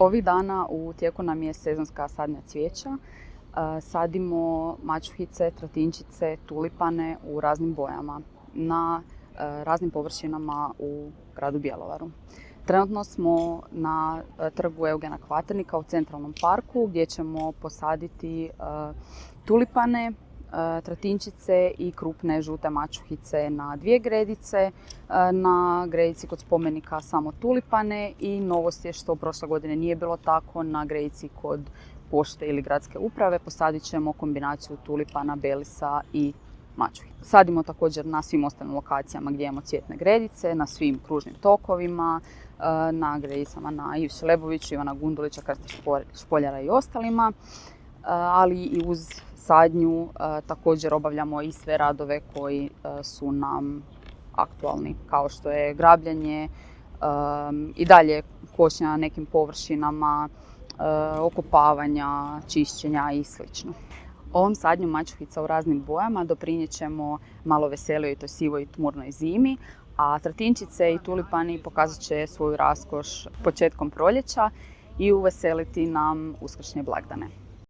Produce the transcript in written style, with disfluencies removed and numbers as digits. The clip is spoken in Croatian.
Ovih dana u tijeku nam je sezonska sadnja cvijeća. Sadimo mačuhice, tratinčice, tulipane u raznim bojama na raznim površinama u gradu Bjelovaru. Trenutno smo na trgu Eugena Kvaternika u Centralnom parku gdje ćemo posaditi tulipane, tratinčice i krupne žute mačuhice na 2 gredice. Na gredici kod spomenika samo tulipane i novost je što prošle godine nije bilo tako, na gredici kod pošte ili gradske uprave posadit ćemo kombinaciju tulipana, belisa i mačuhica. Sadimo također na svim ostalim lokacijama gdje imamo cvjetne gredice, na svim kružnim tokovima, na gredicama na Ivi Šleboviću, Ivana Gundulića, Krste Špoljara i ostalima, ali i uz sadnju također obavljamo i sve radove koji su nam aktualni, kao što je grabljanje, i dalje košnja na nekim površinama, okopavanja, čišćenja i sl. Ovom sadnjom mačuhica u raznim bojama doprinijet ćemo malo veselijoj toj sivoj tmurnoj zimi, a tratinčice i tulipani pokazat će svoju raskoš početkom proljeća i uveseliti nam uskršnje blagdane.